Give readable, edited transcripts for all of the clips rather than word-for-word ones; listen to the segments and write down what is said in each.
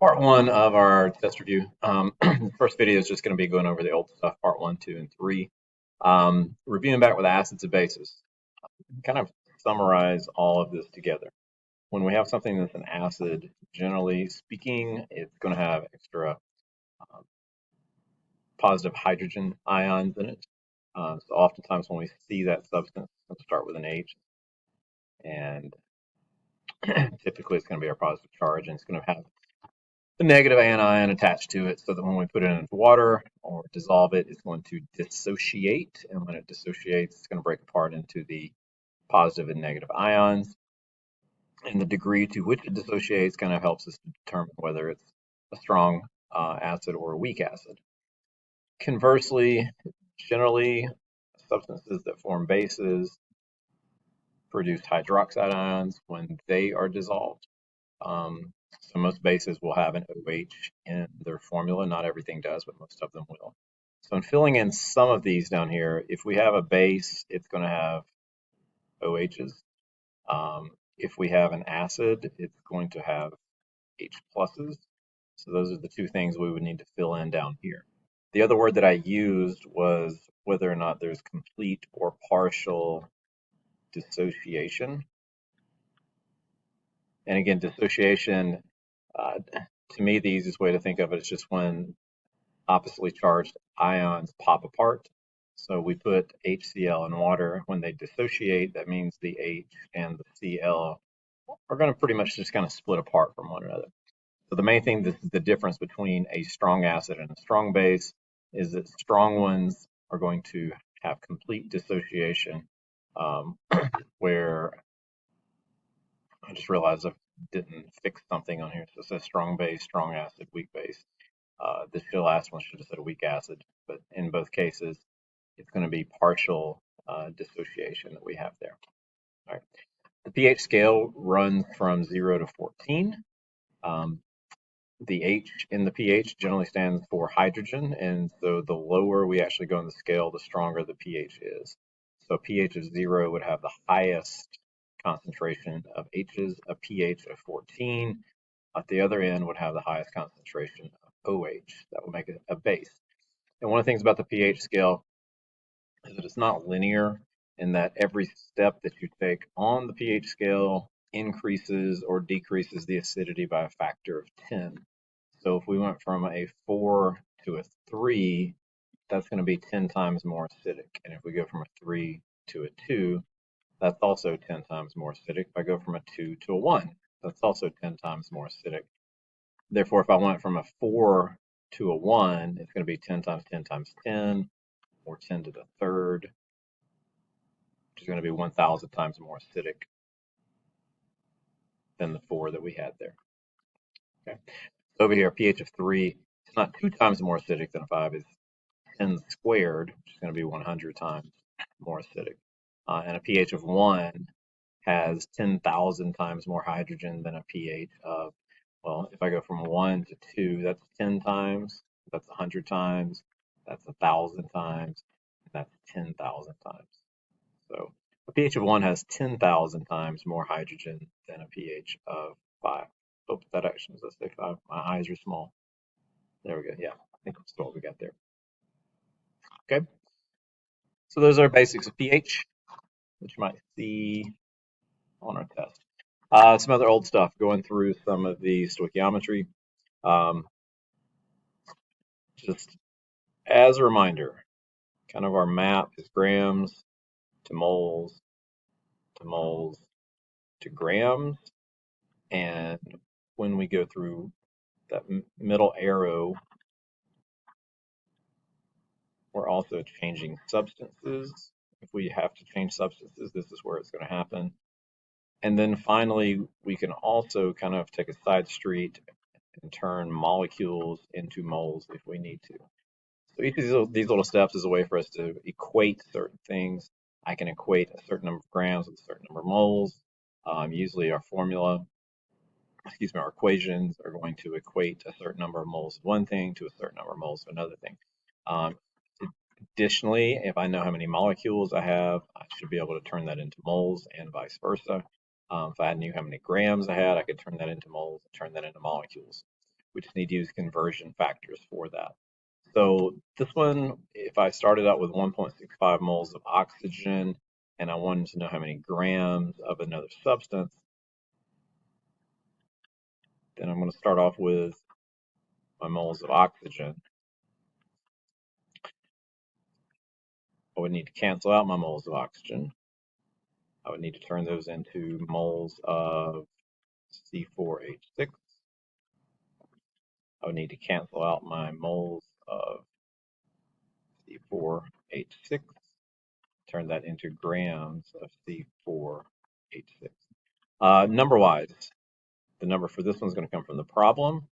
Part one of our test review. The first video is just going to be going over the old stuff, part one, two, and three. Reviewing back with acids and bases. Kind of summarize all of this together. When we have something that's an acid, generally speaking, it's going to have extra um, positive hydrogen ions in it. So oftentimes when we see that substance, it's going to start with an H, and typically it's going to be our positive charge, and it's going to have the negative anion attached to it, so that when we put it into water or dissolve it, it's going to dissociate. And when it dissociates, it's going to break apart into the positive and negative ions. And the degree to which it dissociates kind of helps us to determine whether it's a strong acid or a weak acid. Conversely, generally, substances that form bases produce hydroxide ions when they are dissolved. So most bases will have an OH in their formula. Not everything does, but most of them will. So in filling in some of these down here, if we have a base, it's going to have OHs. If we have an acid, it's going to have H pluses. So those are the two things we would need to fill in down here. The other word that I used was whether or not there's complete or partial dissociation. And again, dissociation, to me, the easiest way to think of it is just when oppositely charged ions pop apart. So we put HCl in water. When they dissociate, that means the H and the Cl are going to pretty much just kind of split apart from one another. So the main thing, the difference between a strong acid and a strong base, is that strong ones are going to have complete dissociation, where I just realized I didn't fix something on here. So it says strong base, strong acid, weak base. This last one should have said a weak acid, but in both cases, it's going to be partial dissociation that we have there. All right. The pH scale runs from 0 to 14. The H in the pH generally stands for hydrogen, and so the lower we actually go in the scale, the stronger the pH is. So a pH of 0 would have the highest concentration of H's. A pH of 14 at the other end would have the highest concentration of OH. That would make it a base. And one of the things about the pH scale is that it's not linear, in that every step that you take on the pH scale increases or decreases the acidity by a factor of 10. So if we went from a 4 to a 3, that's going to be 10 times more acidic. And if we go from a 3 to a 2, that's also 10 times more acidic. If I go from a 2 to a 1, that's also 10 times more acidic. Therefore, if I went from a 4 to a 1, it's going to be 10 times 10 times 10, or 10 to the third, which is going to be 1,000 times more acidic than the 4 that we had there. Okay. So over here, pH of 3, it's not 2 times more acidic than a 5, it's 10 squared, which is going to be 100 times more acidic. And a pH of 1 has 10,000 times more hydrogen than a pH of, well, if I go from 1 to 2, that's 10 times, that's 100 times, that's 1,000 times, and that's 10,000 times. So a pH of 1 has 10,000 times more hydrogen than a pH of 5. Oops, that actually is, let's say 5. My eyes are small. There we go. Yeah, I think that's what we got there. Okay. So those are basics of pH, which you might see on our test. Some other old stuff, going through some of the stoichiometry. Just as a reminder, kind of our map is grams to moles to moles to grams. And when we go through that middle arrow, we're also changing substances. If we have to change substances, this is where it's going to happen. And then finally, we can also kind of take a side street and turn molecules into moles if we need to. So each of these little steps is a way for us to equate certain things. I can equate a certain number of grams with a certain number of moles. Usually our formula, our equations are going to equate a certain number of moles of one thing to a certain number of moles of another thing. Additionally, if I know how many molecules I have, I should be able to turn that into moles and vice versa. If I knew how many grams I had, I could turn that into moles and turn that into molecules. We just need to use conversion factors for that. So this one, if I started out with 1.65 moles of oxygen and I wanted to know how many grams of another substance, then I'm going to start off with my moles of oxygen. I would need to cancel out my moles of oxygen. I would need to turn those into moles of C4H6. I would need to cancel out my moles of C4H6, turn that into grams of C4H6. Number-wise, the number for this one's going to come from the problem.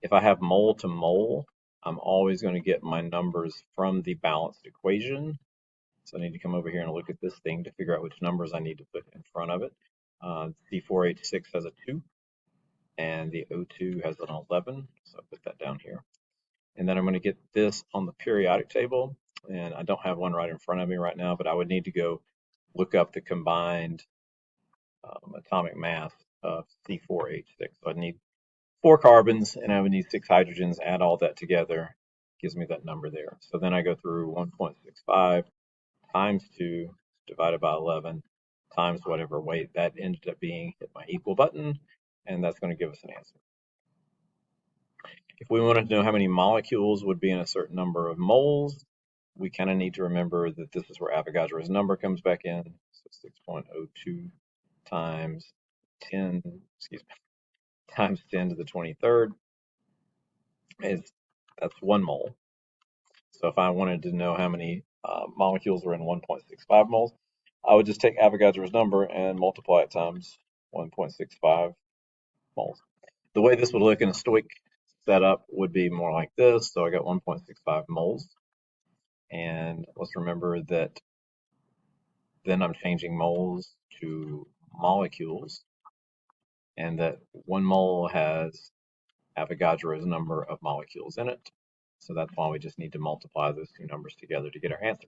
If I have mole to mole, I'm always going to get my numbers from the balanced equation. So I need to come over here and look at this thing to figure out which numbers I need to put in front of it. C4H6 has a 2, and the O2 has an 11, so I'll put that down here. And then I'm going to get this on the periodic table, and I don't have one right in front of me right now, but I would need to go look up the combined atomic mass of C4H6. So I'd need 4 carbons, and I would need 6 hydrogens, add all that together, gives me that number there. So then I go through 1.65 times 2 divided by 11 times whatever weight that ended up being, hit my equal button, and that's going to give us an answer. If we wanted to know how many molecules would be in a certain number of moles, we kind of need to remember that this is where Avogadro's number comes back in. So 6.02 times 10, times 10 to the 23rd that's 1 mole. So if I wanted to know how many molecules were in 1.65 moles, I would just take Avogadro's number and multiply it times 1.65 moles. The way this would look in a stoic setup would be more like this. So I got 1.65 moles. And let's remember that then I'm changing moles to molecules, and that 1 mole has Avogadro's number of molecules in it. So that's why we just need to multiply those two numbers together to get our answer.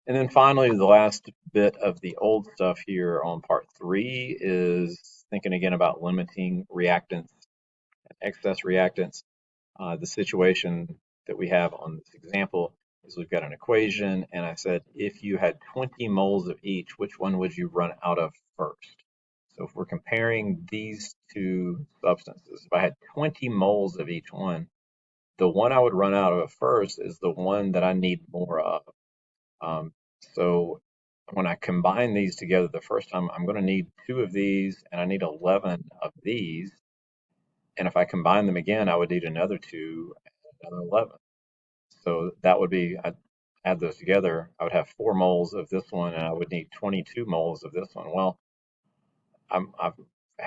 And then finally, the last bit of the old stuff here on part 3 is thinking again about limiting reactants and excess reactants. The situation that we have on this example is we've got an equation, and I said if you had 20 moles of each, which one would you run out of first? So if we're comparing these two substances, if I had 20 moles of each one, the one I would run out of first is the one that I need more of. So when I combine these together the first time, I'm going to need 2 of these, and I need 11 of these. And if I combine them again, I would need another 2 and another 11. So that would be, I'd add those together, I would have 4 moles of this one, and I would need 22 moles of this one. Well, I've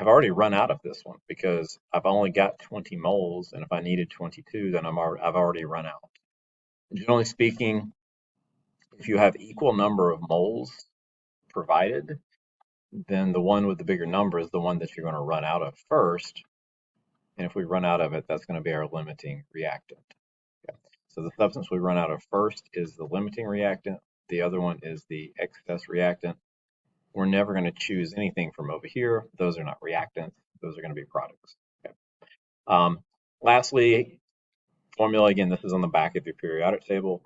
already run out of this one because I've only got 20 moles, and if I needed 22, then I've already run out. Generally speaking, if you have equal number of moles provided, then the one with the bigger number is the one that you're going to run out of first. And if we run out of it, that's going to be our limiting reactant. Okay. So the substance we run out of first is the limiting reactant. The other one is the excess reactant. We're never going to choose anything from over here. Those are not reactants. Those are going to be products. Okay. Lastly, formula, again, this is on the back of your periodic table.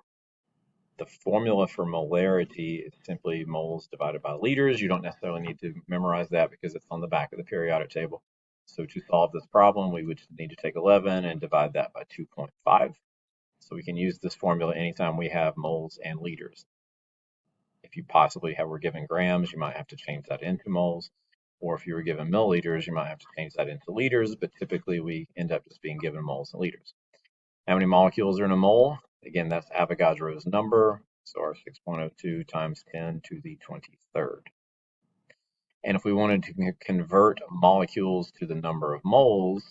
The formula for molarity is simply moles divided by liters. You don't necessarily need to memorize that because it's on the back of the periodic table. So to solve this problem, we would need to take 11 and divide that by 2.5. So we can use this formula anytime we have moles and liters. If you possibly were given grams, you might have to change that into moles. Or if you were given milliliters, you might have to change that into liters, but typically we end up just being given moles and liters. How many molecules are in a mole? Again, that's Avogadro's number, so our 6.02 times 10 to the 23rd. And if we wanted to convert molecules to the number of moles,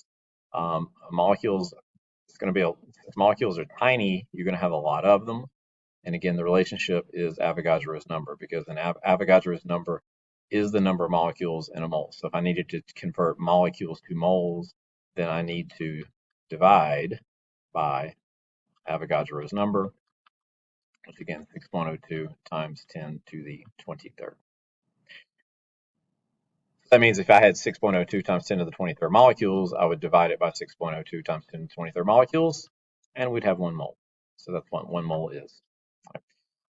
molecules, it's going to be, if molecules are tiny, you're going to have a lot of them. And again, the relationship is Avogadro's number, because an Avogadro's number is the number of molecules in a mole. So if I needed to convert molecules to moles, then I need to divide by Avogadro's number, which again, 6.02 times 10 to the 23rd. That means if I had 6.02 times 10 to the 23rd molecules, I would divide it by 6.02 times 10 to the 23rd molecules, and we'd have 1 mole. So that's what 1 mole is.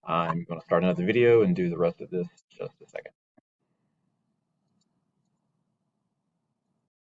I'm going to start another video and do the rest of this just a